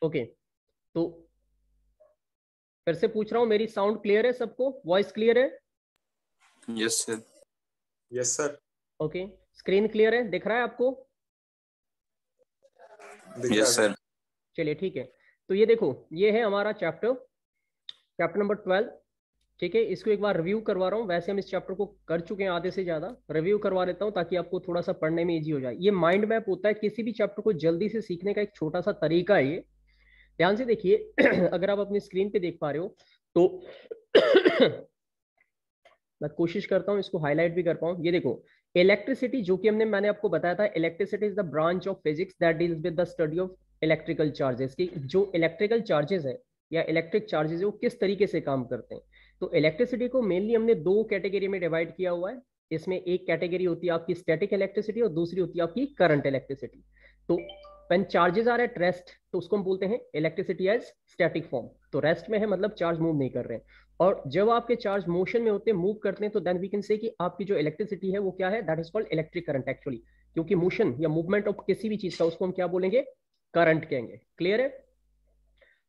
Okay, तो फिर से पूछ रहा हूँ, मेरी साउंड क्लियर है सबको? वॉइस क्लियर है? Yes sir. Yes sir. Okay, screen clear है, दिख रहा है आपको? Yes sir. चलिए ठीक है। तो ये देखो, ये है हमारा चैप्टर नंबर 12। ठीक है, इसको एक बार रिव्यू करवा रहा हूँ। वैसे हम इस चैप्टर को कर चुके हैं आधे से ज्यादा, रिव्यू करवा लेता हूँ ताकि आपको थोड़ा सा पढ़ने में इजी हो जाए। ये माइंड मैप होता है किसी भी चैप्टर को जल्दी से सीखने का, एक छोटा सा तरीका है ये। ध्यान से देखिए। अगर आप अपनी स्क्रीन पे देख पा रहे हो तो मैं कोशिश करता हूँ इसको हाईलाइट भी कर पाऊँ। ये देखो, इलेक्ट्रिसिटी, जो कि मैंने आपको बताया था, electricity is the branch of physics that deals with the study of electrical charges, की जो इलेक्ट्रिकल चार्जेस है या इलेक्ट्रिक चार्जेस है वो किस तरीके से काम करते हैं। तो इलेक्ट्रिसिटी को मेनली हमने दो कैटेगरी में डिवाइड किया हुआ है। इसमें एक कैटेगरी होती है आपकी स्टैटिक इलेक्ट्रिसिटी और दूसरी होती है आपकी करंट इलेक्ट्रिसिटी। तो when charges are at rest तो उसको हम बोलते हैं इलेक्ट्रिसिटी एज स्टैटिक फॉर्म। तो रेस्ट में है मतलब चार्ज मूव नहीं कर रहे हैं। और जब आपके चार्ज मोशन में होते हैं, मूव करते हैं, तो देन वी कैन से कि आपकी जो इलेक्ट्रिसिटी है वो क्या है, that is called electric current actually. क्योंकि मोशन या मूवमेंट ऑफ किसी भी चीज का उसको हम क्या बोलेंगे, करंट कहेंगे। क्लियर है?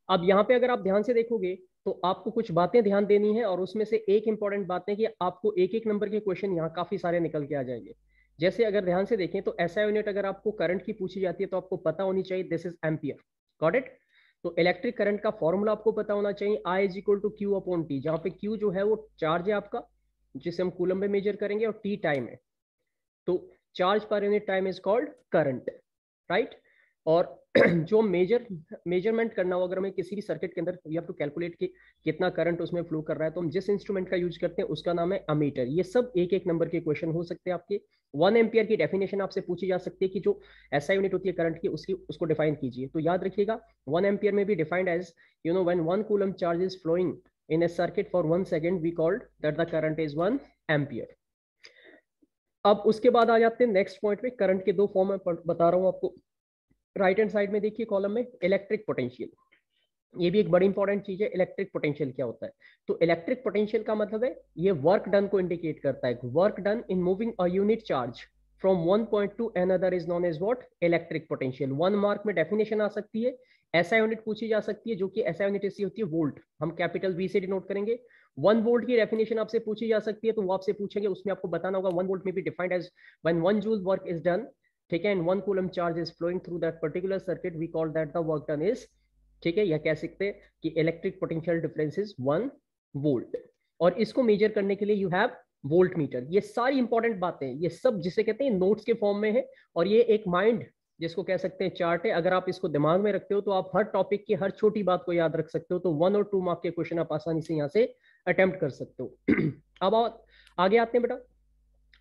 अब यहाँ पे अगर आप ध्यान से देखोगे तो आपको कुछ बातें ध्यान देनी है, और उसमें से एक इंपॉर्टेंट बात है कि आपको एक एक नंबर के क्वेश्चन यहाँ काफी सारे निकल के आ जाएंगे। जैसे अगर ध्यान से देखें तो एसआई यूनिट अगर आपको करंट की पूछी जाती है तो आपको पता होनी चाहिए this is ampere. Got it? तो इलेक्ट्रिक करंट का फॉर्मूला आपको पता होना चाहिए, I is equal to Q upon T, जहां पे क्यू जो है वो चार्ज है आपका, जिसे हम कूलम में मेजर करेंगे, और टी टाइम है। तो charge per unit time is called current, right? और जो मेजरमेंट करना हो, अगर हमें किसी भी सर्किट के अंदर वी हैव टू कैलकुलेट कि कितना करंट उसमें फ्लो कर रहा है, तो हम जिस इंस्ट्रूमेंट का यूज करते हैं उसका नाम है अमीटर। ये सब एक एक नंबर के क्वेश्चन हो सकते हैं आपके। 1 एम्पियर की डेफिनेशन आपसे पूछी जा सकती है कि जो एसआई यूनिट होती है करंट की, उसको डिफाइन कीजिए। तो याद रखिएगा 1 एम्पियर में भी defined as, you know, when 1 coulomb charge is flowing in a circuit for 1 second we called that the current is 1 ampere। अब उसके बाद आ जाते हैं नेक्स्ट पॉइंट पे। करंट के दो फॉर्म में बता रहा हूं आपको। राइट हैंड साइड में देखिए कॉलम में इलेक्ट्रिक पोटेंशियल, ये भी एक बड़ी इंपॉर्टेंट चीज है। इलेक्ट्रिक पोटेंशियल क्या होता है? तो इलेक्ट्रिक पोटेंशियल का मतलब है ये वर्क डन को इंडिकेट करता है। Work done in moving a unit charge from one point to another is known as what, electric potential. 1 mark में डेफिनेशन आ सकती है, ऐसा यूनिट पूछी जा सकती है, जो कि ऐसा यूनिट ऐसी होती है वोल्ट, हम कैपिटल वी से डिनोट करेंगे। 1 वोल्ट की डेफिनेशन आपसे पूछी जा सकती है, तो वो आपसे पूछेंगे, उसमें आपको बताना होगा 1 वोल्ट में भी defined as when 1 joule work is done, ठीक है, and 1 coulomb charge is flowing through that particular circuit, we call that the work done is, ठीक है। या कह सकते हैं कि electric potential difference is 1 volt. और इसको मेजर करने के लिए यू हैव वोल्ट मीटर। ये सारी इंपॉर्टेंट बातें, ये सब जिसे कहते हैं नोट्स के फॉर्म में है, और ये एक माइंड जिसको कह सकते हैं चार्ट है। अगर आप इसको दिमाग में रखते हो तो आप हर टॉपिक की हर छोटी बात को याद रख सकते हो। तो 1 और 2 मार्क के क्वेश्चन आप आसानी से यहाँ से अटेम्प्ट कर सकते हो। अब आगे आते हैं बेटा।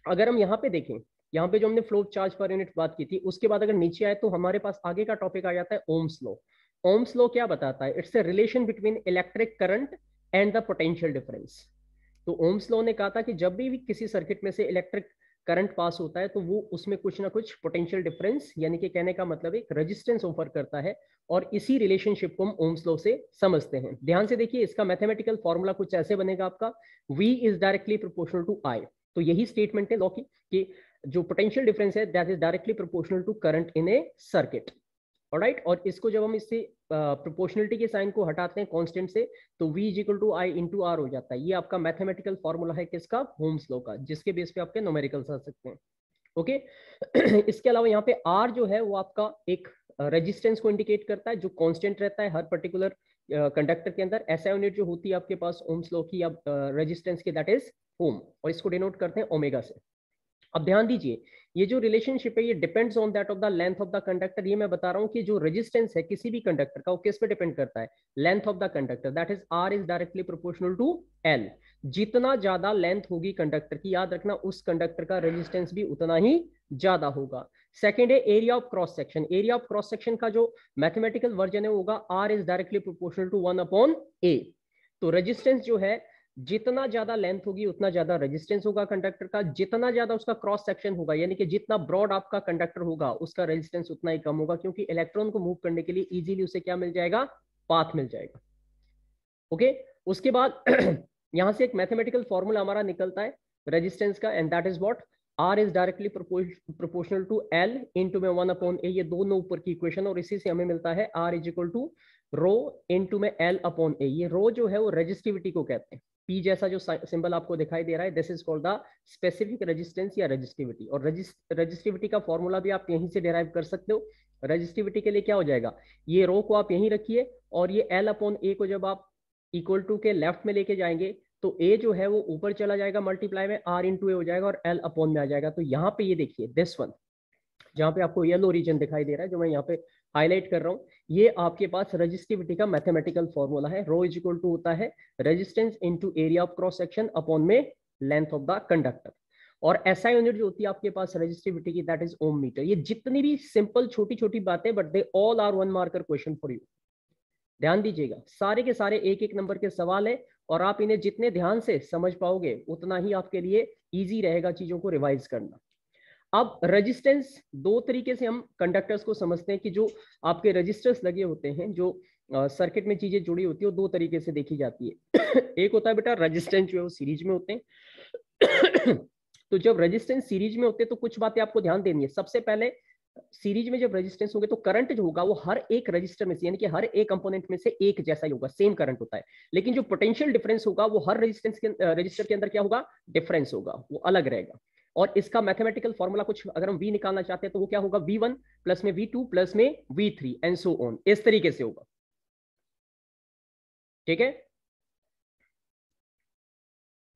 अगर हम यहाँ पे देखें, यहाँ पे जो हमने फ्लो चार्ज पर यूनिट बात की थी, उसके बाद अगर नीचे आए तो हमारे पास आगे का टॉपिक आ जाता है ओम्स लॉ। ओम्स लॉ क्या बताता है? It's a relation between electric current and the potential difference. तो ओम्स लॉ ने कहा था कि जब भी किसी सर्किट में से इलेक्ट्रिक करंट पास होता है तो वो उसमें कुछ ना कुछ पोटेंशियल डिफरेंस, यानी कि कहने का मतलब एक रेजिस्टेंस ऑफर करता है, और इसी रिलेशनशिप को हम ओम्स लॉ से समझते हैं। ध्यान से देखिए, इसका मैथमेटिकल फॉर्मूला कुछ ऐसे बनेगा आपका, V is directly proportional to I। तो यही स्टेटमेंट है लॉ की कि जो पोटेंशियल डिफरेंस है that is directly proportional to current in a circuit. Alright, और इसको जब हम इससे प्रोपोर्शनलिटी के साइन को हटाते हैं कांस्टेंट से, तो V is equal to I into R हो जाता है। ये आपका मैथमेटिकल फॉर्मूला है किसका? ओम्स लॉ का, जिसके बेस पे आपके न्यूमेरिकल्स आ सकते हैं। ओके। इसके अलावा यहाँ पे R जो है वो आपका एक रेजिस्टेंस को इंडिकेट करता है, जो कांस्टेंट रहता है हर पर्टिकुलर कंडक्टर के अंदर। ऐसा यूनिट जो होती है आपके पास ओम्स लॉ की या रेजिस्टेंस की, दैट इज ओम, और इसको डिनोट करते हैं ओमेगा से। अब ध्यान दीजिए, ये जो रिलेशनशिप है ये depends on that of the length of the conductor. ये मैं बता रहा हूँ कि जो रेजिस्टेंस है किसी भी कंडक्टर का, वो किस पे डिपेंड करता है? Length of the conductor, that is R is directly proportional to L। जितना ज्यादा लेंथ होगी कंडक्टर की, याद रखना उस कंडक्टर का रेजिस्टेंस भी उतना ही ज्यादा होगा। सेकेंड है area of cross section. Area of cross section का जो मैथमेटिकल वर्जन है होगा R is directly proportional to 1 upon A। तो रेजिस्टेंस जो है, जितना ज्यादा लेंथ होगी उतना ज्यादा रेजिस्टेंस होगा कंडक्टर का, जितना ज्यादा उसका क्रॉस सेक्शन होगा, यानी कि जितना ब्रॉड आपका कंडक्टर होगा उसका रेजिस्टेंस उतना ही कम होगा, क्योंकि इलेक्ट्रॉन को मूव करने के लिए इजीली उसे क्या मिल जाएगा? पाथ मिल जाएगा। ओके। उसके बाद यहां से एक मैथमेटिकल फॉर्मूला हमारा निकलता है रेजिस्टेंस का, and that is what, R is directly proportional to L into में 1/a, ये दोनों ऊपर की इक्वेशन, और इसी से हमें मिलता है R is equal to rho into में L/A। ये रो जो है वो रेजिस्टिविटी को कहते हैं। P जैसा जो सिंबल आपको दिखाई दे रहा है, this is called the specific resistance या रेजिस्टिविटी। और रेजिस्टिविटी का फॉर्मूला भी आप यहीं से डिराइव कर सकते हो। रेजिस्टिविटी के लिए क्या हो जाएगा, ये रो को आप यहीं रखिए और ये L/A को जब आप इक्वल टू के लेफ्ट में लेके जाएंगे तो A जो है वो ऊपर चला जाएगा, मल्टीप्लाई में R इंटू ए हो जाएगा और L/ में आ जाएगा। तो यहाँ पे ये देखिए दिस वन, जहां पे आपको येलो रीजन दिखाई दे रहा है जो मैं यहाँ पे हाईलाइट कर रहा हूँ, ये आपके पास रेजिस्टिविटी का मैथमेटिकल फॉर्मूला है। रो इज इक्वल टू होता है resistance into area of cross section upon में लेंथ ऑफ द कंडक्टर। और एसआई यूनिट जो होती है आपके पास रेजिस्टिविटी की, दैट इज ओम मीटर। ये जितनी भी सिंपल छोटी छोटी बातें, but they all are 1 marker question for you. ध्यान दीजिएगा, सारे के सारे एक एक नंबर के सवाल है और आप इन्हें जितने ध्यान से समझ पाओगे उतना ही आपके लिए इजी रहेगा चीजों को रिवाइज करना। अब रेजिस्टेंस दो तरीके से हम कंडक्टर्स को समझते हैं कि जो आपके रजिस्टर्स लगे होते हैं, जो सर्किट में चीजें जुड़ी होती है, वो दो तरीके से देखी जाती है। एक होता है बेटा रेजिस्टेंस जो है वो सीरीज में होते हैं। तो जब रेजिस्टेंस सीरीज में होते हैं तो कुछ बातें आपको ध्यान देनी है। सबसे पहले सीरीज में जब रेजिस्टेंस होंगे तो करंट जो होगा वो हर एक रजिस्टर में से, यानी कि हर एक कंपोनेंट में से एक जैसा ही होगा, सेम करंट होता है। लेकिन जो पोटेंशियल डिफरेंस होगा वो हर रजिस्टर के अंदर क्या होगा, डिफरेंस होगा, वो अलग रहेगा। और इसका मैथमेटिकल फॉर्मूला कुछ अगर हम V निकालना चाहते हैं तो वो क्या होगा, V1 प्लस में V2 प्लस में V3 एंड सो ऑन, इस तरीके से होगा। ठीक है।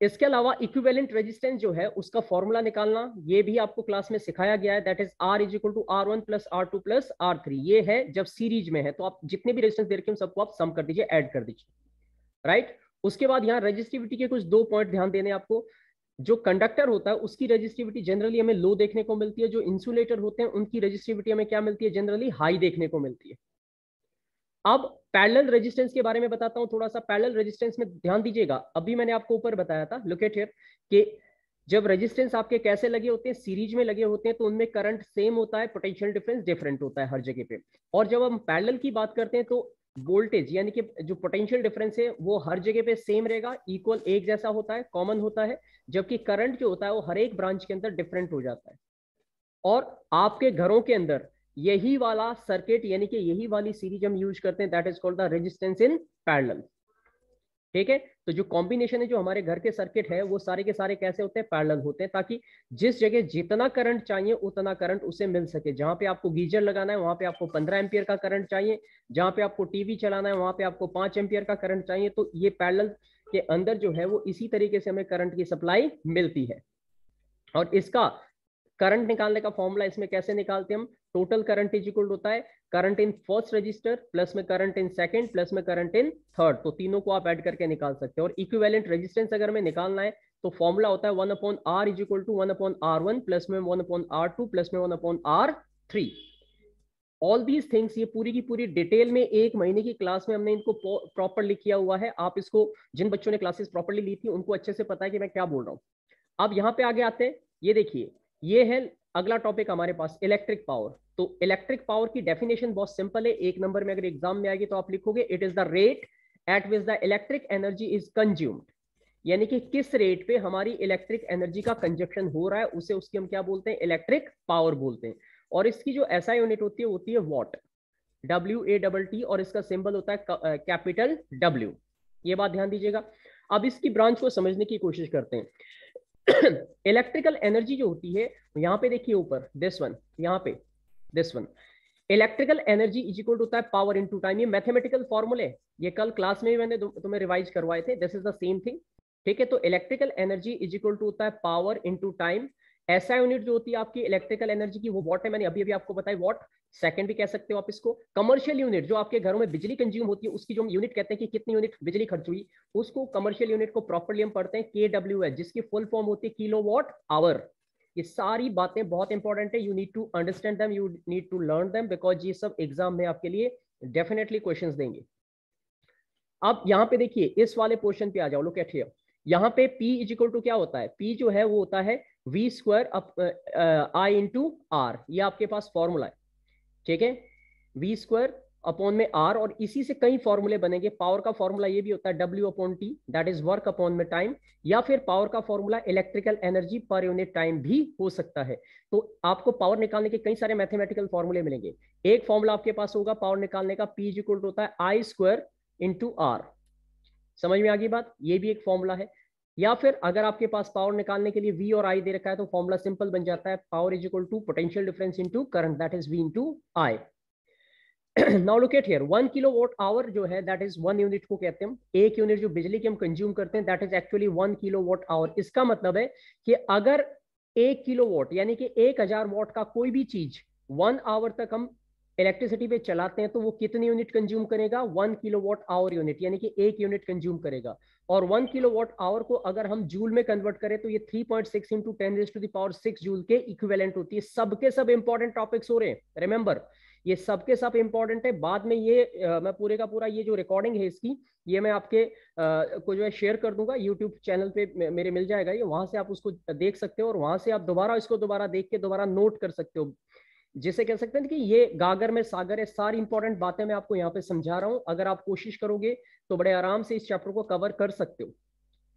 इसके अलावा इक्विवेलेंट रेजिस्टेंस जो है उसका फॉर्मूला निकालना, ये भी आपको क्लास में सिखाया गया है, that is R is equal to R1 plus R2 plus R3। ये है जब सीरीज में है, तो आप जितने भी रेजिस्टेंस दे रखे हैं सबको आप सम कर दीजिए, ऐड कर दीजिए, राइट। उसके बाद यहाँ रेजिस्टिविटी के कुछ दो पॉइंट ध्यान देने आपको। जो कंडक्टर होता है उसकी रेजिस्टिविटी जनरली हमें लो देखने को मिलती है, जो इंसुलेटर होते हैं उनकी रेजिस्टिविटी हमें क्या मिलती है, जनरली हाई देखने को मिलती है। अब पैरेलल रेजिस्टेंस के बारे में बताता हूं थोड़ा सा। पैरेलल रेजिस्टेंस में ध्यान दीजिएगा, अभी मैंने आपको ऊपर बताया था, लुक एट हियर, कि जब रेजिस्टेंस आपके कैसे लगे होते हैं, सीरीज में लगे होते हैं, तो उनमें करंट सेम होता है, पोटेंशियल डिफरेंस डिफरेंट होता है हर जगह पे। और जब हम पैरेलल की बात करते हैं तो वोल्टेज यानी कि जो पोटेंशियल डिफरेंस है वो हर जगह पे सेम रहेगा, इक्वल एक जैसा होता है, कॉमन होता है। जबकि करंट जो होता है वो हर एक ब्रांच के अंदर डिफरेंट हो जाता है। और आपके घरों के अंदर यही वाला सर्किट यानी कि यही वाली सीरीज हम यूज करते हैं, that is called the resistance in parallel. ठीक है। तो जो कॉम्बिनेशन है, जो हमारे घर के सर्किट है, वो सारे के सारे कैसे होते हैं, पैरेलल होते हैं, ताकि जिस जगह जितना करंट चाहिए उतना करंट उसे मिल सके। जहां पे आपको गीजर लगाना है वहां पे आपको 15 एम्पियर का करंट चाहिए, जहां पे आपको टीवी चलाना है वहां पे आपको 5 एम्पियर का करंट चाहिए। तो ये पैरेलल के अंदर जो है वो इसी तरीके से हमें करंट की सप्लाई मिलती है। और इसका करंट निकालने का फॉर्मूला इसमें कैसे निकालते हैं हम, टोटल करंट इज इक्वल होता है current in first resistor plus में करंट इन सेकंड प्लस में करंट इन थर्ड। तो तीनों को आप ऐड करके निकाल सकते हैं। और इक्विवेलेंट रेजिस्टेंस अगर हमें निकालना है तो फॉर्मूला होता है 1/R is equal to 1/R1 plus में 1/R2 प्लस में 1/R3। ऑल दीज थिंग्स, ये पूरी की पूरी डिटेल में एक महीने की क्लास में हमने इनको प्रॉपरली किया हुआ है। आप इसको, जिन बच्चों ने क्लासेस प्रॉपरली ली थी उनको अच्छे से पता है कि मैं क्या बोल रहा हूँ। अब यहाँ पे आगे आते हैं, ये देखिए, ये है अगला टॉपिक हमारे पास, इलेक्ट्रिक पावर। तो इलेक्ट्रिक पावर की डेफिनेशन बहुत सिंपल है, एक नंबर में अगर एग्जाम में आएगी तो आप लिखोगे it is the rate at which the electric energy is consumed. यानी कि किस रेट पे हमारी इलेक्ट्रिक एनर्जी का कंजप्शन हो रहा है, उसे उसकी हम क्या बोलते हैं, इलेक्ट्रिक पावर बोलते हैं। और इसकी जो एसआई यूनिट होती है वॉट, WATT, और इसका सिंबल होता है कैपिटल W। ये बात ध्यान दीजिएगा। अब इसकी ब्रांच को समझने की कोशिश करते हैं। इलेक्ट्रिकल एनर्जी जो होती है, यहाँ पे देखिए ऊपर दिस वन, यहाँ पे this one, electrical energy is equal होता है पावर इनटू टाइम। ये मैथमेटिकल फॉर्मूले, ये कल क्लास में भी मैंने तुम्हें रिवाइज करवाए थे, this is the same thing. ठीक है। तो electrical energy is equal to होता है पावर इनटू टाइम। ऐसा यूनिट जो होती है आपकी इलेक्ट्रिकल एनर्जी की वो वॉट है, मैंने अभी अभी आपको बताया, वॉट सेकंड भी कह सकते हो आप इसको। कमर्शियल यूनिट जो आपके घरों में बिजली कंज्यूम होती है उसकी जो हम यूनिट कहते हैं कि कितनी यूनिट बिजली खर्च हुई, उसको कमर्शियल यूनिट को प्रॉपर्ली हम पढ़ते हैं KWH, जिसकी फुल फॉर्म होती है किलोवाट आवर। ये सारी बातें बहुत इंपॉर्टेंट है, you need to understand them, you need to learn them, because ये सब एग्जाम में आपके लिए डेफिनेटली क्वेश्चंस देंगे। अब यहाँ पे देखिए, इस वाले पोर्शन पे आ जाओ, लुक एट हियर। यहाँ पे P इज इक्वल टू क्या होता है, P जो है वो होता है V square I into R। ये आपके पास फॉर्मूला है, ठीक है, V स्क्वायर अपॉन में आर, और इसी से कई फॉर्मूले बनेंगे। पावर का फॉर्मूला ये भी होता है W upon T, that is work upon में टाइम, या फिर पावर का formula electrical energy per unit time भी हो सकता है। तो आपको पावर निकालने के कई सारे मैथमेटिकल फॉर्मूले मिलेंगे। एक फॉर्मूला आपके पास होगा पावर निकालने का, P इक्वल टू होता है I स्क्वायर इंटू आर। समझ में आ गई बात, ये भी एक फॉर्मूला है। या फिर अगर आपके पास पावर निकालने के लिए V और I दे रखा है तो फॉर्मूला सिंपल बन जाता है, power is equal to potential difference into current, that is V into I। Now look at here, 1 kilowatt hour जो है दैट इज 1 यूनिट को कहते हैं हम। एक यूनिट जो बिजली की हम कंज्यूम करते हैं that is actually 1 kilowatt our. इसका मतलब है कि अगर 1 किलोवाट यानी कि 1000 वाट का कोई भी चीज 1 आवर तक हम इलेक्ट्रिसिटी पे चलाते हैं तो वो कितनी यूनिट कंज्यूम करेगा, 1 किलोवाट आवर यूनिट, यानी कि 1 यूनिट कंज्यूम करेगा। और 1 किलोवाट आवर को अगर हम जूल में कन्वर्ट करें तो ये 3.6 इंटू 10⁶ जूल के इक्विवेलेंट होती है। सबके सब इंपॉर्टेंट टॉपिक्स हो रहे हैं, रिमेंबर ये सबके सब इंपॉर्टेंट है। बाद में ये मैं पूरे का पूरा ये जो रिकॉर्डिंग है इसकी, ये मैं आपके को जो है शेयर कर दूंगा, यूट्यूब चैनल पे मेरे मिल जाएगा ये, वहां से आप उसको देख सकते हो और वहां से आप दोबारा इसको दोबारा देख के दोबारा नोट कर सकते हो। जिसे कह सकते हैं कि ये गागर में सागर है, सारी इंपॉर्टेंट बातें मैं आपको यहाँ पे समझा रहा हूँ। अगर आप कोशिश करोगे तो बड़े आराम से इस चैप्टर को कवर कर सकते हो।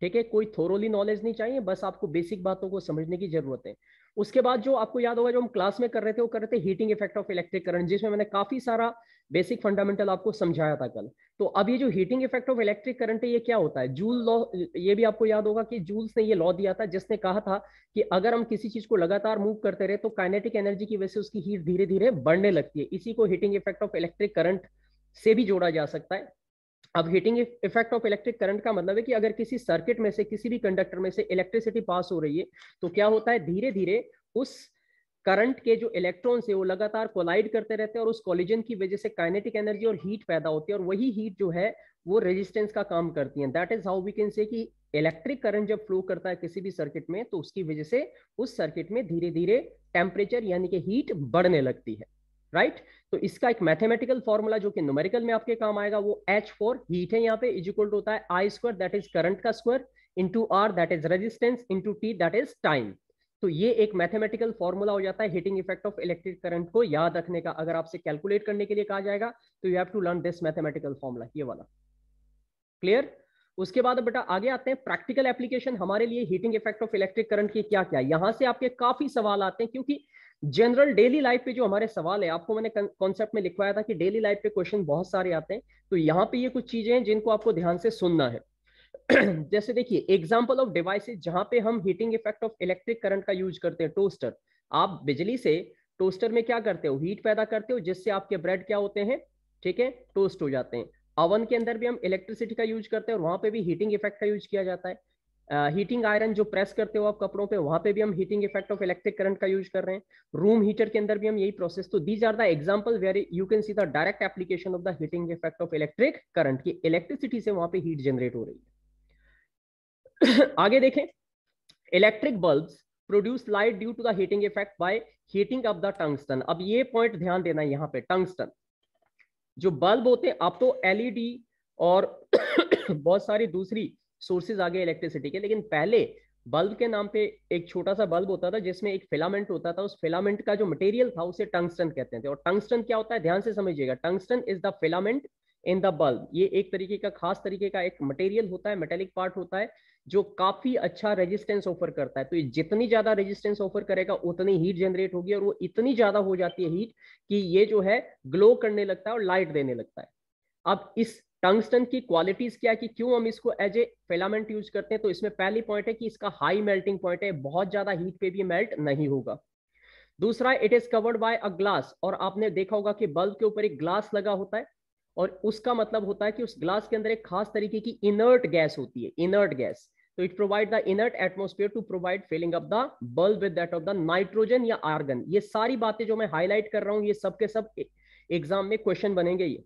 ठीक है, कोई थोरोली नॉलेज नहीं चाहिए, बस आपको बेसिक बातों को समझने की जरूरत है। उसके बाद जो आपको याद होगा जो हम क्लास में कर रहे थे वो कर रहे थे heating effect of electric current, जिसमें मैंने काफी सारा बेसिक फंडामेंटल आपको समझाया था कल। तो अब ये जो heating effect of electric current है ये क्या होता है, जूल लॉ। ये भी आपको याद होगा कि जूल्स ने ये लॉ दिया था जिसने कहा था कि अगर हम किसी चीज को लगातार मूव करते रहे तो काइनेटिक एनर्जी की वजह से उसकी हीट धीरे धीरे बढ़ने लगती है। इसी को heating effect of electric current से भी जोड़ा जा सकता है। अब heating effect of electric current का मतलब है कि अगर किसी सर्किट में से किसी भी कंडक्टर में से इलेक्ट्रिसिटी पास हो रही है तो क्या होता है, धीरे धीरे उस करंट के जो इलेक्ट्रॉन्स है वो लगातार कोलाइड करते रहते हैं और उस कोलिजन की वजह से काइनेटिक एनर्जी और हीट पैदा होती है, और वही हीट जो है वो रेजिस्टेंस का काम करती है। That is how we can say कि इलेक्ट्रिक करंट जब फ्लो करता है किसी भी सर्किट में तो उसकी वजह से उस सर्किट में धीरे धीरे टेम्परेचर यानी कि हीट बढ़ने लगती है। राइट तो इसका एक मैथमेटिकल फॉर्मूला जो कि न्यूमेरिकल में आपके काम आएगा वो H फॉर हीट है यहाँ पे, इज इक्वल टू होता है I square that is current का square into R that is resistance into T that is time. तो ये एक मैथमेटिकल फॉर्मूला हो जाता है heating effect of electric current को याद रखने का। अगर आपसे कैलकुलेट करने के लिए कहा जाएगा तो you have to learn this mathematical formula, ये वाला। क्लियर? उसके बाद बेटा आगे आते हैं प्रैक्टिकल एप्लीकेशन हमारे लिए heating effect of electric current की क्या क्या। यहां से आपके काफी सवाल आते हैं क्योंकि जनरल डेली लाइफ पे जो हमारे सवाल है, आपको मैंने कॉन्सेप्ट में लिखवाया था कि डेली लाइफ पे क्वेश्चन बहुत सारे आते हैं। तो यहाँ पे ये कुछ चीजें हैं जिनको आपको ध्यान से सुनना है। जैसे देखिए एग्जांपल ऑफ डिवाइसेस जहां पे हम heating effect of electric current का यूज करते हैं। टोस्टर, आप बिजली से टोस्टर में क्या करते हो, हीट पैदा करते हो जिससे आपके ब्रेड क्या होते हैं, ठीक है, टोस्ट हो जाते हैं। ओवन के अंदर भी हम इलेक्ट्रिसिटी का यूज करते हैं और वहां पे भी हीटिंग इफेक्ट का यूज किया जाता है। हीटिंग आयरन जो प्रेस करते हो आप कपड़ों पे, वहां पे भी हम heating effect of electric current का यूज कर रहे हैं। रूम हीटर के अंदर भी हम यही प्रोसेस। तो these are the example where you can see the direct application of the heating effect of electric current की इलेक्ट्रिसिटी से वहां पे हीट जनरेट हो रही है। आगे देखें, electric bulbs produce light due to the heating effect by heating up the tungsten. अब ये पॉइंट ध्यान देना है, यहाँ पे टंगस्टन जो बल्ब होते हैं, अब तो एलईडी और बहुत सारी दूसरी सोर्सेज आ गए इलेक्ट्रिसिटी के, लेकिन पहले बल्ब के नाम पे एक छोटा सा बल्ब होता था जिसमें एक फिलामेंट होता था। उस फिलामेंट का जो मटेरियल था उसे टंगस्टन कहते थे। और टंगस्टन क्या होता है, ध्यान से समझिएगा, tungsten is the filament in the bulb. ये एक तरीके का खास तरीके का एक मटेरियल होता है, मेटेलिक पार्ट होता है जो काफी अच्छा रेजिस्टेंस ऑफर करता है। तो ये जितनी ज्यादा रेजिस्टेंस ऑफर करेगा उतनी हीट जनरेट होगी, और वो इतनी ज्यादा हो जाती है हीट कि ये जो है ग्लो करने लगता है और लाइट देने लगता है। अब इस टंगस्टन की क्वालिटीज क्या है कि क्यों हम इसको एज ए फिलामेंट यूज करते हैं, तो इसमें पहली पॉइंट है कि इसका हाई मेल्टिंग पॉइंट है, बहुत ज्यादा हीट पे भी मेल्ट नहीं होगा। दूसरा, it is covered by a glass, और आपने देखा होगा कि बल्ब के ऊपर एक ग्लास लगा होता है, और उसका मतलब होता है कि उस ग्लास के अंदर एक खास तरीके की इनर्ट गैस होती है, इनर्ट गैस। तो it provide the inert atmosphere to provide filling up the bulb with that of the nitrogen या आर्गन। ये सारी बातें जो मैं हाईलाइट कर रहा हूं ये सब के सब एग्जाम में क्वेश्चन बनेंगे ये,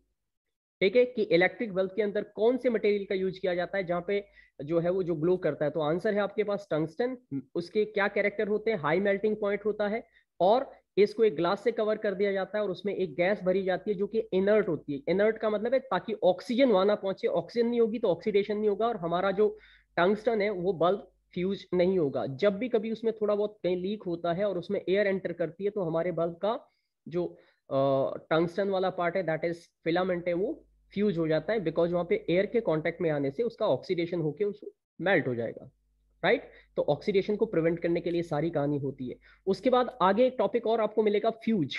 ठीक है, कि इलेक्ट्रिक बल्ब के अंदर कौन से मटेरियल का यूज किया जाता है जहां पे जो है वो जो ग्लो करता है। तो आंसर है आपके पास टंगस्टन। उसके क्या कैरेक्टर होते हैं, हाई मेल्टिंग पॉइंट होता है, और इसको एक ग्लास से कवर कर दिया जाता है और उसमें एक गैस भरी जाती है जो कि इनर्ट होती है। इनर्ट का मतलब है ताकि ऑक्सीजन वहां ना पहुंचे, ऑक्सीजन नहीं होगी तो ऑक्सीडेशन नहीं होगा और हमारा जो टंगस्टन है वो बल्ब फ्यूज नहीं होगा। जब भी कभी उसमें थोड़ा बहुत कहीं लीक होता है और उसमें एयर एंटर करती है तो हमारे बल्ब का जो टंगस्टन वाला पार्ट है दैट इज फिलामेंट है, वो फ्यूज हो जाता है बिकॉज वहां पे एयर के कांटेक्ट में आने से उसका ऑक्सीडेशन होके उसको मेल्ट हो जाएगा, राइट। तो ऑक्सीडेशन को प्रिवेंट करने के लिए सारी कहानी होती है। उसके बाद आगे एक टॉपिक और आपको मिलेगा, फ्यूज।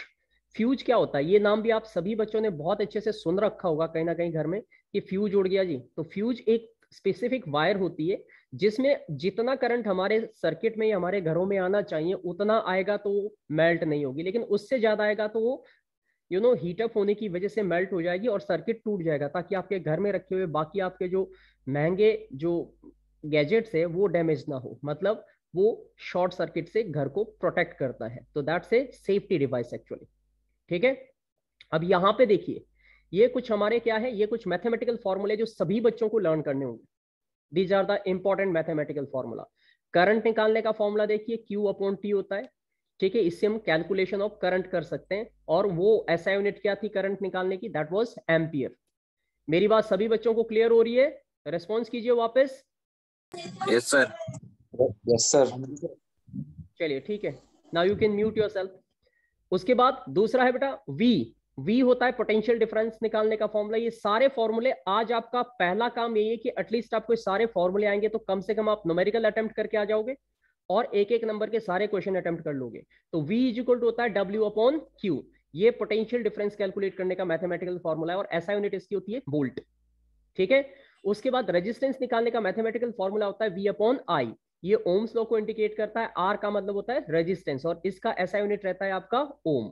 फ्यूज क्या होता है, ये नाम भी आप सभी बच्चों ने बहुत अच्छे से सुन रखा होगा कहीं ना कहीं घर में कि फ्यूज उड़ गया जी। तो फ्यूज एक स्पेसिफिक वायर होती है जिसमें जितना करंट हमारे सर्किट में या हमारे घरों में आना चाहिए उतना आएगा तो वो मेल्ट नहीं होगी, लेकिन उससे ज्यादा आएगा तो वो हीटअप होने की वजह से मेल्ट हो जाएगी और सर्किट टूट जाएगा, ताकि आपके घर में रखे हुए बाकी आपके जो महंगे जो गैजेट्स है वो डैमेज ना हो। मतलब वो शॉर्ट सर्किट से घर को प्रोटेक्ट करता है, तो that's a safety device actually, ठीक है। अब यहाँ पे देखिए, ये कुछ हमारे क्या है, ये कुछ मैथमेटिकल फॉर्मूले जो सभी बच्चों को लर्न करने होंगे। These are the important mathematical formula. Current निकालने का फॉर्मूला देखिए, Q अपॉन T होता है, ठीक है। इससे हम कैलकुलेशन ऑफ करंट कर सकते हैं, और वो ऐसा यूनिट क्या थी करंट निकालने की, दैट वाज एम्पियर। मेरी बात सभी बच्चों को क्लियर हो रही है? रेस्पॉन्स कीजिए वापस। Yes sir. Yes sir. चलिए ठीक है, now you can mute yourself. उसके बाद दूसरा है बेटा वी होता है पोटेंशियल डिफरेंस निकालने का फॉर्मूला। ये सारे फॉर्मूले आज आपका पहला काम यही है कि एटलीस्ट आपको सारे फॉर्मूले आएंगे तो कम से कम आप न्यूमेरिकल अटेम्प्ट करके आ जाओगे और एक एक नंबर के सारे क्वेश्चन अटेम्प्ट कर लोगे। तो V इज इक्वल टू होता है W अपॉन Q। ये पोटेंशियल डिफरेंस कैलकुलेट करने का मैथमेटिकल फॉर्मूला है और ऐसा यूनिट इसकी होती है वोल्ट, ठीक है। उसके बाद रेजिस्टेंस निकालने का मैथमेटिकल फॉर्मूला होता है V अपॉन I। ये ओम्स लॉ को इंडिकेट करता है, R का मतलब होता है रेजिस्टेंस और इसका ऐसा यूनिट रहता है आपका ओम,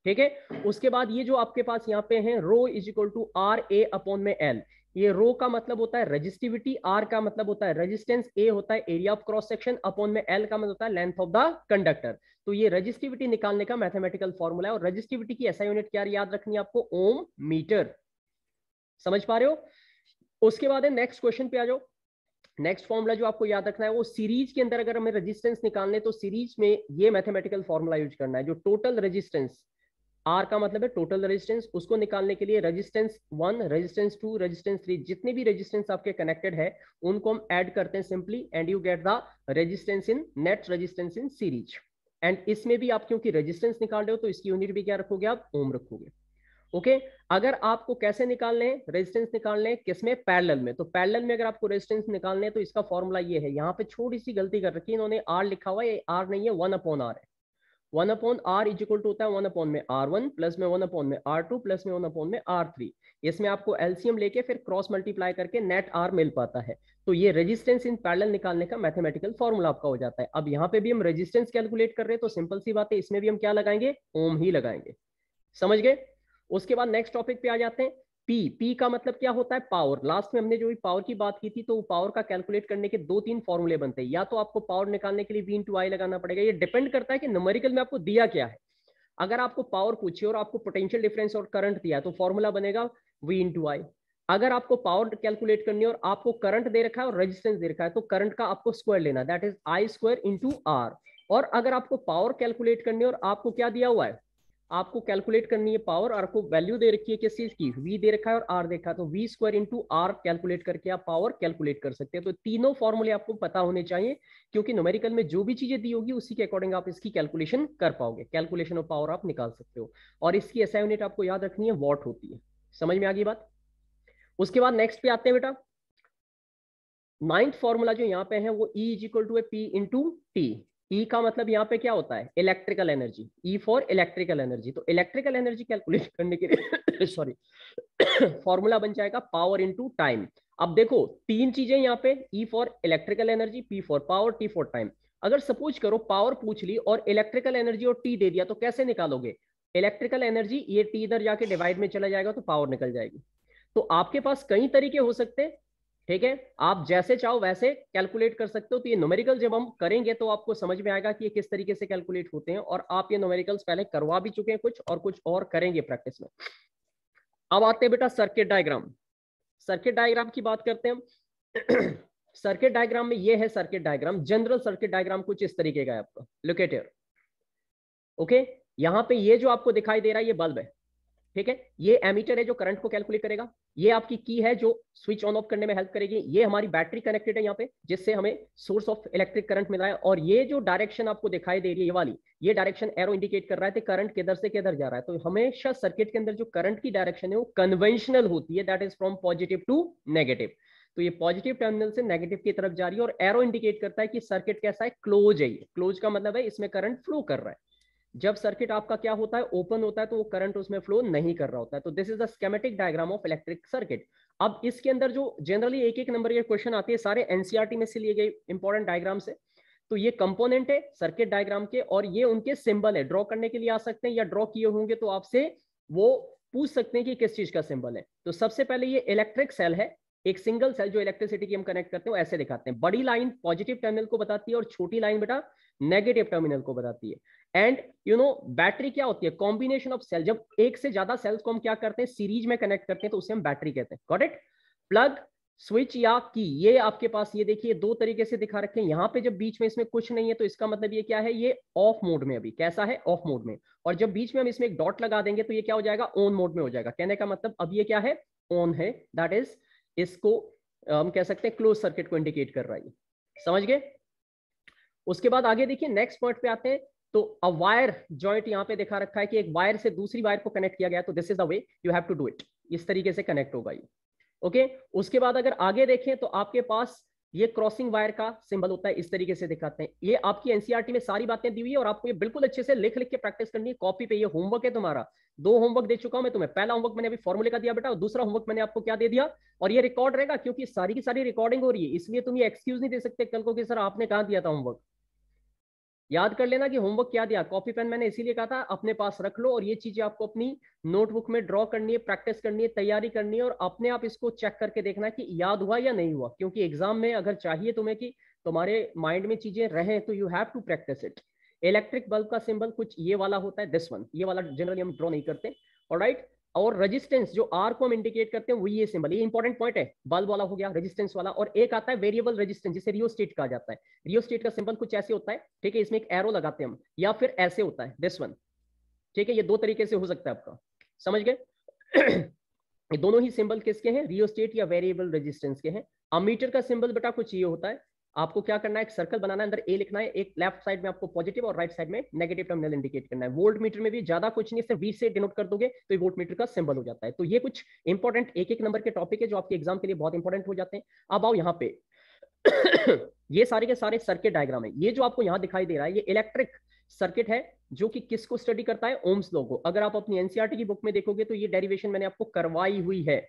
ठीक है। उसके बाद ये जो आपके पास यहाँ पे है rho is equal to R A upon में L। ये रो का मतलब होता है रेजिस्टिविटी, R का मतलब होता है रेजिस्टेंस, A होता है area of cross section, upon में L का मतलब होता है लेंथ ऑफ द कंडक्टर। तो ये रेजिस्टिविटी निकालने का मैथमेटिकल फॉर्मूला है और रेजिस्टिविटी की ऐसा यूनिट क्या याद रखनी है आपको, ओम मीटर। समझ पा रहे हो? उसके बाद है नेक्स्ट क्वेश्चन पे आ जाओ। नेक्स्ट फॉर्मूला जो आपको याद रखना है वो सीरीज के अंदर अगर हमें रेजिस्टेंस निकालने तो सीरीज में ये मैथमेटिकल फॉर्मूला यूज करना है, जो टोटल रेजिस्टेंस, आर का मतलब है टोटल रेजिस्टेंस, उसको निकालने के लिए रेजिस्टेंस 1, रेजिस्टेंस 2, रेजिस्टेंस 3, जितने भी रेजिस्टेंस आपके कनेक्टेड है उनको हम ऐड करते हैं simply, and you get the resistance in net resistance in series. And इसमें भी आप क्योंकि रेजिस्टेंस निकाल रहे हो तो इसकी यूनिट भी क्या रखोगे आप, ओम रखोगे, ओके। अगर आपको कैसे निकालने हैं रेजिस्टेंस, निकालने हैं किसमें, पैरेलल में। तो पैरेलल में अगर आपको रेजिस्टेंस निकालने हैं तो इसका फॉर्मूला ये है, यहाँ पे छोटी सी गलती कर रखी है इन्होंने, आर लिखा हुआ है, ये आर नहीं है, 1 अपॉन आर है। 1 upon R is equal to होता है 1 अपॉन में R1 प्लस में 1 अपॉन में R2 प्लस में 1 अपॉन में R3। इसमें आपको एलसीएम लेके फिर क्रॉस मल्टीप्लाई करके नेट आर मिल पाता है। तो ये रेजिस्टेंस इन पैरेलल निकालने का मैथमेटिकल फॉर्मूला आपका हो जाता है। अब यहाँ पे भी हम रेजिस्टेंस कैलकुलेट कर रहे हैं तो सिंपल सी बात है, इसमें भी हम क्या लगाएंगे, ओम ही लगाएंगे। समझ गए? उसके बाद नेक्स्ट टॉपिक पे आ जाते हैं, पी का मतलब क्या होता है, पावर। लास्ट में हमने जो भी पावर की बात की थी तो पावर का कैलकुलेट करने के 2-3 फॉर्मूले बनते हैं, या तो आपको पावर निकालने के लिए V इंटू आई लगाना पड़ेगा, ये डिपेंड करता है कि न्यूमेरिकल में आपको दिया क्या है। अगर आपको पावर पूछिए और आपको पोटेंशियल डिफरेंस और करंट दिया तो फॉर्मूला बनेगा V इंटू आई। अगर आपको पावर कैलकुलेट करनी है और आपको करंट दे रखा है और रेजिस्टेंस दे रखा है तो करंट का आपको स्क्वायर लेना, that is I square into R. और अगर आपको पावर कैलकुलेट करनी है और आपको क्या दिया हुआ है, आपको कैलकुलेट करनी है पावर और आपको वैल्यू दे रखी है किस चीज की, V दे रखा है और R देखा, तो V square into R calculate करके आप पावर कैलकुलेट कर सकते हैं। तो तीनों फॉर्मूले आपको पता होने चाहिए, क्योंकि न्यूमेरिकल में जो भी चीजें दी होगी उसी के अकॉर्डिंग आप इसकी कैलकुलेशन कर पाओगे, कैलकुलेशन ऑफ पावर आप निकाल सकते हो। और इसकी एसआई यूनिट आपको याद रखनी है, वॉट होती है। समझ में आ गई बात? उसके बाद नेक्स्ट पे आते हैं बेटा, 9th फॉर्मूला जो यहाँ पे है वो E is equal to P into T. E का मतलब यहाँ पे क्या होता है, electrical energy, E for electrical energy. तो इलेक्ट्रिकल एनर्जी कैलकुलेट करने के लिए सॉरी फॉर्मूला बन जाएगा पावर इंटू टाइम। अब देखो तीन चीजें यहाँ पे, E for electrical energy, P for power, T for time. अगर सपोज करो पावर पूछ ली और इलेक्ट्रिकल एनर्जी और T दे दिया तो कैसे निकालोगे, इलेक्ट्रिकल एनर्जी ये T इधर जाके डिवाइड में चला जाएगा तो पावर निकल जाएगी। तो आपके पास कई तरीके हो सकते हैं, ठीक है, आप जैसे चाहो वैसे कैलकुलेट कर सकते हो। तो ये न्यूमेरिकल जब हम करेंगे तो आपको समझ में आएगा कि ये किस तरीके से कैलकुलेट होते हैं, और आप ये न्यूमेरिकल्स पहले करवा भी चुके हैं कुछ और करेंगे प्रैक्टिस में। अब आते हैं बेटा सर्किट डायग्राम। सर्किट डायग्राम की बात करते हैं हम। सर्किट डायग्राम में ये है circuit diagram, general circuit diagram कुछ इस तरीके का है आपका, लुक एट हियर, ओके। यहाँ पे ये जो आपको दिखाई दे रहा है ये बल्ब है, ठीक है, ये एमीटर है जो करंट को कैलकुलेट करेगा, ये आपकी की है जो स्विच ऑन ऑफ करने में हेल्प करेगी। ये हमारी बैटरी कनेक्टेड है यहाँ पे, जिससे हमें सोर्स ऑफ इलेक्ट्रिक करंट मिल रहा है। और ये जो डायरेक्शन आपको दिखाई दे रही है ये वाली, ये डायरेक्शन एरो इंडिकेट कर रहा है कि करंट किधर से किधर जा रहा है। तो हमेशा सर्किट के अंदर जो करंट की डायरेक्शन है वो कन्वेंशनल होती है, that is from positive to negative. तो ये पॉजिटिव टर्मिनल से नेगेटिव की तरफ जा रही है, और एरो इंडिकेट करता है कि सर्किट कैसा है, क्लोज है। क्लोज का मतलब है इसमें करंट फ्लो कर रहा है। जब सर्किट आपका क्या होता है, ओपन होता है, तो वो करंट उसमें फ्लो नहीं कर रहा होता है। तो this is the schematic diagram of electric circuit. अब इसके अंदर जो जनरली एक एक नंबर के क्वेश्चन आते हैं, सारे एनसीईआरटी में से लिए गए इंपॉर्टेंट डायग्राम से। तो ये कंपोनेंट है सर्किट डायग्राम के, और ये उनके सिंबल है। ड्रॉ करने के लिए आ सकते हैं, या ड्रॉ किए होंगे तो आपसे वो पूछ सकते हैं कि किस चीज का सिंबल है। तो सबसे पहले ये इलेक्ट्रिक सेल है, एक सिंगल सेल जो इलेक्ट्रिसिटी की हम कनेक्ट करते हैं, वो ऐसे दिखाते हैं। बड़ी लाइन पॉजिटिव टर्मिनल को बताती है, और छोटी लाइन बेटा नेगेटिव टर्मिनल को बताती है। एंड बैटरी क्या होती है, कॉम्बिनेशन ऑफ सेल। जब एक से ज्यादा सेल्स को हम क्या करते हैं, सीरीज में कनेक्ट करते हैं, तो उसे हम बैटरी कहते हैं। Got it. प्लग, स्विच या की, ये आपके पास ये देखिए दो तरीके से दिखा रखे हैं। यहाँ पे जब बीच में इसमें कुछ नहीं है तो इसका मतलब ये क्या है, ये ऑफ मोड में, अभी कैसा है, ऑफ मोड में। और जब बीच में हम इसमें एक डॉट लगा देंगे तो ये क्या हो जाएगा, ऑन मोड में हो जाएगा। कहने का मतलब अब ये क्या है, ऑन है, दैट इज इसको हम कह सकते हैं क्लोज सर्किट को इंडिकेट कर रहा है। समझ गए। उसके बाद आगे देखिए नेक्स्ट पॉइंट पे आते हैं। तो अ वायर जॉइंट यहाँ पे दिखा रखा है कि एक वायर से दूसरी वायर को कनेक्ट किया गया, तो this is the way you have to do it. इस तरीके से कनेक्ट होगा ये। ओके। उसके बाद अगर आगे देखें तो आपके पास ये क्रॉसिंग वायर का सिंबल होता है, इस तरीके से दिखाते हैं। ये आपकी एनसीईआरटी में सारी बातें दी हुई है, और आपको ये बिल्कुल अच्छे से लिख लिख के प्रैक्टिस करनी है कॉपी पे। ये होमवर्क है तुम्हारा, दो होमवर्क दे चुका हूं मैं तुम्हें। पहला होमवर्क मैंने अभी फॉर्मूले का दिया बेटा, और दूसरा होमवर्क मैंने आपको क्या दे दिया, और ये रिकॉर्ड रहेगा क्योंकि सारी की सारी रिकॉर्डिंग हो रही है। इसलिए तुम ये एक्सक्यूज नहीं दे सकते कल को कि सर आपने कहाँ दिया था होमवर्क। याद कर लेना कि होमवर्क क्या दिया। कॉपी पेन मैंने इसीलिए कहा था अपने पास रख लो, और ये चीजें आपको अपनी नोटबुक में ड्रॉ करनी है, प्रैक्टिस करनी है, तैयारी करनी है, और अपने आप इसको चेक करके देखना कि याद हुआ या नहीं हुआ। क्योंकि एग्जाम में अगर चाहिए तुम्हें कि तुम्हारे माइंड में चीजें रहें, तो you have to practice it. Electric bulb का सिंबल कुछ ये वाला होता है, दिस वन। ये वाला जनरली हम ड्रॉ नहीं करते। ऑलराइट। और रेजिस्टेंस जो आर को हम इंडिकेट करते हैं, वो ये सिंबल, ये इंपॉर्टेंट पॉइंट है। बल्ब वाला हो गया, रेजिस्टेंस वाला। और एक आता है वेरिएबल रेजिस्टेंस, जिसे रियोस्टेट कहा जाता है। रियोस्टेट का सिंबल कुछ ऐसे होता है, ठीक है, इसमें एक एरो लगाते हैं हम, या फिर ऐसे होता है, दिस वन। ठीक है, ये दो तरीके से हो सकता है आपका। समझ गए। ये दोनों ही सिंबल किसके हैं, रियोस्टेट या वेरिएबल रेजिस्टेंस के हैं। अमीटर का सिंबल बेटा कुछ ये होता है। आपको क्या करना है, एक सर्कल बनाना है, अंदर ए लिखना है, एक लेफ्ट साइड में आपको पॉजिटिव और राइट साइड में नेगेटिव टर्मिनल इंडिकेट करना है। वोल्ट मीटर में भी ज्यादा कुछ नहीं, सिर्फ वी से डिनोट कर दोगे तो ये वोल्ट मीटर का सिंबल हो जाता है। तो ये कुछ इंपॉर्टेंट एक एक नंबर के टॉपिक है जो आपके एग्जाम के लिए बहुत इंपॉर्टेंट हो जाते हैं। अब आओ यहाँ पे। ये सारे के सारे सर्किट डायग्राम है। ये जो आपको यहाँ दिखाई दे रहा है, ये इलेक्ट्रिक सर्किट है, जो कि किसको स्टडी करता है, ओम्स लॉ को। अगर आप अपनी एनसीईआरटी की बुक में देखोगे तो ये डेरिवेशन मैंने आपको करवाई हुई है।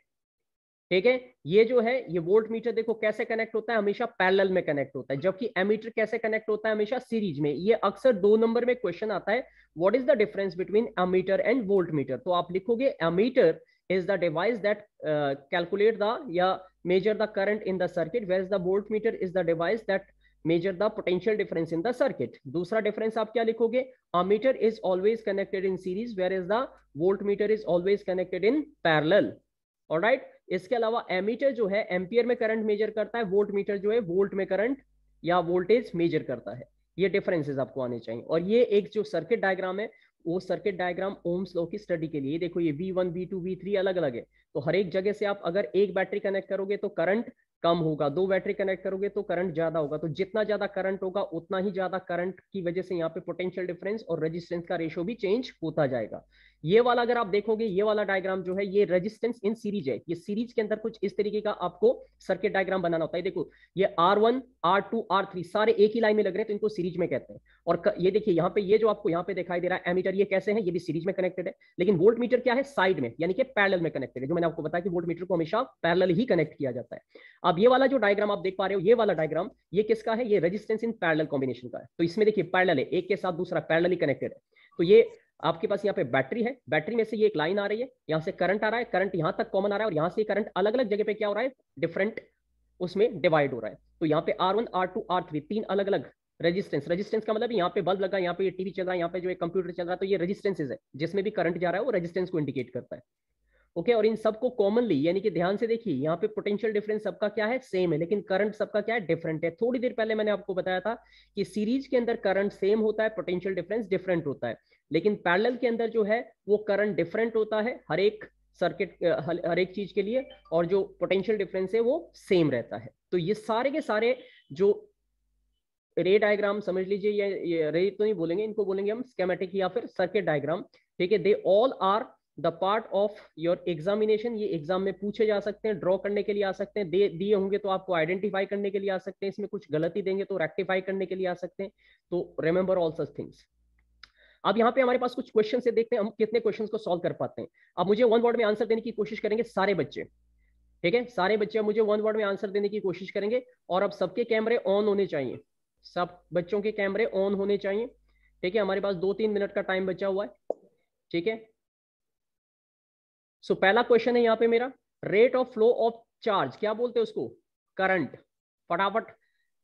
ठीक है। ये जो है, ये वोल्ट मीटर देखो कैसे कनेक्ट होता है, हमेशा पैरेलल में कनेक्ट होता है। जबकि एमीटर कैसे कनेक्ट होता है, हमेशा सीरीज में। ये अक्सर 2 नंबर में क्वेश्चन आता है, what is the difference between ammeter and voltmeter. तो आप लिखोगे ammeter is the device that calculate the या measure the current in the circuit, whereas the voltmeter is the device that measure the potential difference in the circuit. दूसरा difference आप क्या लिखोगे, ammeter is always connected in series, whereas the voltmeter is always connected in parallel. Alright. इसके अलावा ammeter जो है ampere में current measure करता है, वोल्ट मीटर जो है वोल्ट में करंट या वोल्टेज मेजर करता है। ये डिफरेंसेस आपको आने चाहिए। और ये एक जो सर्किट डायग्राम है, वो सर्किट डायग्राम ओम्स लॉ की स्टडी के लिए। देखो ये V1 V2 V3 अलग अलग है, तो हर एक जगह से आप अगर एक बैटरी कनेक्ट करोगे तो करंट कम होगा, 2 बैटरी कनेक्ट करोगे तो करंट ज्यादा होगा। तो जितना ज्यादा करंट होगा उतना ही ज्यादा करंट की वजह से यहाँ पे पोटेंशियल डिफरेंस और रेजिस्टेंस का रेशियो भी चेंज होता जाएगा। ये वाला अगर आप देखोगे, ये वाला डायग्राम जो है, ये रेजिस्टेंस इन सीरीज है। ये सीरीज के अंदर कुछ इस तरीके का आपको सर्किट डायग्राम बनाना होता है। देखो ये R1 R2 R3 सारे एक ही लाइन में लग रहे हैं, तो इनको सीरीज में कहते हैं। और ये देखिए यहाँ पे, ये जो आपको यहाँ पे दिखाई दे रहा है एमीटर, ये कैसे है, ये भी सीरीज में कनेक्टेड है। लेकिन वोल्ट मीटर क्या है, साइड में, यानी कि पैरेलल में कनेक्टेड है। जो मैंने आपको बताया कि वोल्ट मीटर को हमेशा पैरेलल ही कनेक्ट किया जाता है। अब ये वाला जो डायग्राम आप देख पा रहे हो, ये वाला डायग्राम, ये किसका है, ये रेजिस्टेंस इन पैरेलल कॉम्बिनेशन का है। तो इसमें देखिए पैरेलल है, एक के साथ दूसरा पैरेलली कनेक्टेड है। तो ये आपके पास यहाँ पे बैटरी है, बैटरी में से ये एक लाइन आ रही है, यहाँ से करंट आ रहा है, करंट यहाँ तक कॉमन आ रहा है, और यहाँ से करंट अलग अलग जगह पे क्या हो रहा है, डिफरेंट उसमें डिवाइड हो रहा है। तो यहाँ पे R1 R2 R3 तीन अलग अलग रेजिस्टेंस। रेजिस्टेंस का मतलब यहाँ पे बल्ब लगा, यहाँ पे ये टीवी चल रहा है, यहाँ पे जो एक कंप्यूटर चल रहा है, तो ये रेजिस्टेंसेज है, जिसमें भी करंट जा रहा है वो रेजिस्टेंस को इंडिकेट करता है। ओके। और इन सबको कॉमनली, यानी कि ध्यान से देखिए, यहाँ पे पोटेंशियल डिफरेंस सबका क्या है, सेम है, लेकिन करंट सबका क्या है, डिफरेंट है। थोड़ी देर पहले मैंने आपको बताया था कि सीरीज के अंदर करंट सेम होता है, पोटेंशियल डिफरेंस डिफरेंट होता है। लेकिन पैरेलल के अंदर जो है वो करंट डिफरेंट होता है, हर एक सर्किट हर एक चीज के लिए, और जो पोटेंशियल डिफरेंस है वो सेम रहता है। तो ये सारे के सारे जो रे डायग्राम समझ लीजिए, ये रे तो नहीं बोलेंगे, इनको बोलेंगे हम स्केमेटिक या फिर सर्किट डायग्राम, ठीक है। They all are the part of your examination. ये एग्जाम में पूछे जा सकते हैं, ड्रॉ करने के लिए आ सकते हैं, दिए होंगे तो आपको आइडेंटिफाई करने के लिए आ सकते हैं, इसमें कुछ गलती देंगे तो रेक्टिफाई करने के लिए आ सकते हैं। तो रिमेंबर ऑल सच थिंग्स। अब यहाँ पे हमारे पास कुछ क्वेश्चन से देखते हैं हम कितने क्वेश्चंस को सॉल्व कर पाते हैं। अब मुझे वन वर्ड में आंसर देने की कोशिश करेंगे सारे बच्चे, ठीक है। सारे बच्चे अब मुझे वन वर्ड में आंसर देने की कोशिश करेंगे, और अब सबके कैमरे ऑन होने चाहिए, सब बच्चों के कैमरे ऑन होने चाहिए, ठीक है। हमारे पास 2-3 मिनट का टाइम बचा हुआ है, ठीक है। सो पहला क्वेश्चन है यहाँ पे मेरा, rate of flow of charge, क्या बोलते हैं उसको, करंट, फटाफट,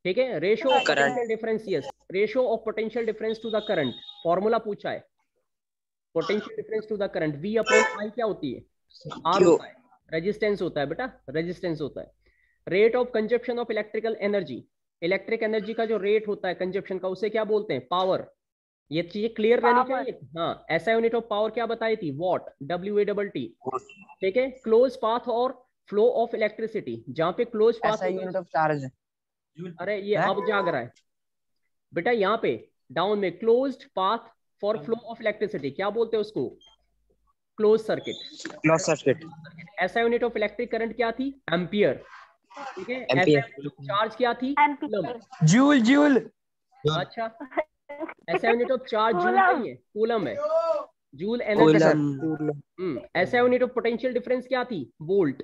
ठीक है। Ratio of potential difference, yes, ratio of potential difference to the current, formula पूछा है, potential difference to the current, V upon I क्या होती है, R होता है, रेजिस्टेंस होता है बेटा, रेजिस्टेंस होता है। Rate of consumption of electrical energy, electric energy का जो रेट होता है कंजप्शन का, उसे क्या बोलते हैं, पावर। ये चीजें क्लियर रहनी चाहिए। हाँ, ऐसा यूनिट ऑफ पावर क्या बताई थी, वॉट, WATT, ठीक है। क्लोज पाथ और फ्लो ऑफ इलेक्ट्रिसिटी, जहां पे close path unit of charge है। अरे ये अब जाग रहा है बेटा, यहाँ पे डाउन में closed path for flow of electricity, क्या बोलते हैं उसको, क्लोज सर्किट, क्लोज सर्किट। ऐसा यूनिट ऑफ इलेक्ट्रिक करंट क्या थी, एम्पियर, ठीक है। ऐसा चार्ज क्या थी, जूल, जूल। अच्छा, ऐसा यूनिट ऑफ चार्ज जूल नहीं है, कूलम है, जूल एनर्जी। ऐसा यूनिट ऑफ पोटेंशियल डिफरेंस क्या थी, वोल्ट।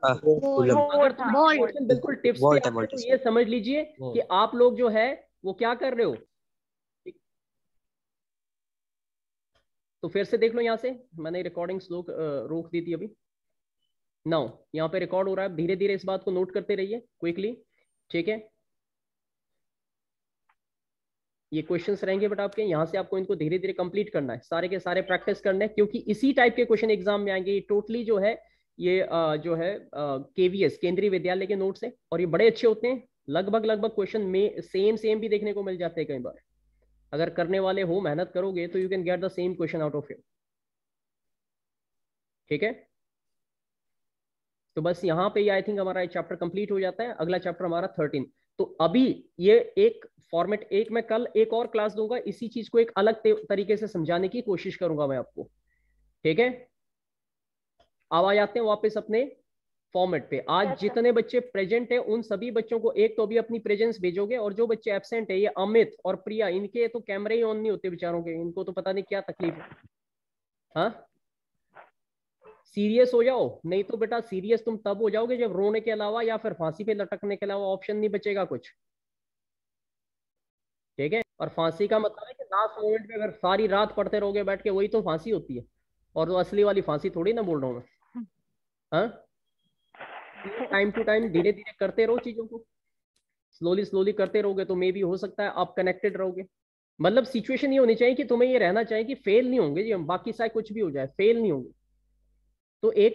अगर क्वेश्चन बिल्कुल टिप्स पे आते हैं तो ये समझ लीजिए कि आप लोग जो है वो क्या कर रहे हो। तो फिर से देख लो, यहाँ से मैंने रिकॉर्डिंग रोक दी थी अभी। नाउ यहाँ पे रिकॉर्ड हो रहा है, धीरे धीरे इस बात को नोट करते रहिए क्विकली, ठीक है। ये क्वेश्चंस रहेंगे बट आपके यहाँ से आपको इनको धीरे धीरे कंप्लीट करना है, सारे के सारे प्रैक्टिस करने हैं, क्योंकि इसी टाइप के क्वेश्चन एग्जाम में आएंगे। ये टोटली जो है ये जो है KVS केंद्रीय विद्यालय के नोट्स है, और ये बड़े अच्छे होते हैं। लगभग क्वेश्चन में सेम भी देखने को मिल जाते हैं कई बार। अगर करने वाले हो, मेहनत करोगे तो you can get the same question out of it, ठीक है। तो बस यहाँ पे आई थिंक हमारा चैप्टर कंप्लीट हो जाता है। अगला चैप्टर हमारा 13। तो अभी ये एक फॉर्मेट, एक मैं कल एक और क्लास दूंगा, इसी चीज को एक अलग तरीके से समझाने की कोशिश करूंगा मैं आपको, ठीक है। अब आ जाते हैं वापस अपने फॉर्मेट पे। आज जितने बच्चे प्रेजेंट है उन सभी बच्चों को एक तो अभी अपनी प्रेजेंस भेजोगे, और जो बच्चे एब्सेंट है, ये अमित और प्रिया, इनके तो कैमरे ही ऑन नहीं होते बेचारों के, इनको तो पता नहीं क्या तकलीफ है। हाँ, सीरियस हो जाओ, नहीं तो बेटा सीरियस तुम तब हो जाओगे जब रोने के अलावा या फिर फांसी पे लटकने के अलावा ऑप्शन नहीं बचेगा कुछ, ठीक है। और फांसी का मतलब है कि लास्ट मोमेंट में अगर सारी रात पढ़ते रहोगे बैठ के, वही तो फांसी होती है। और तो असली वाली फांसी थोड़ी ना बोल रहा हूँ मैं। हाँ, टाइम टू टाइम धीरे धीरे करते रहो चीजों को, स्लोली करते रहोगे तो मे भी हो सकता है आप कनेक्टेड रहोगे। मतलब सिचुएशन ये होनी चाहिए कि तुम्हें ये रहना चाहिए कि फेल नहीं होंगे जी हम, बाकी शायद कुछ भी हो जाए फेल नहीं होंगे। तो एक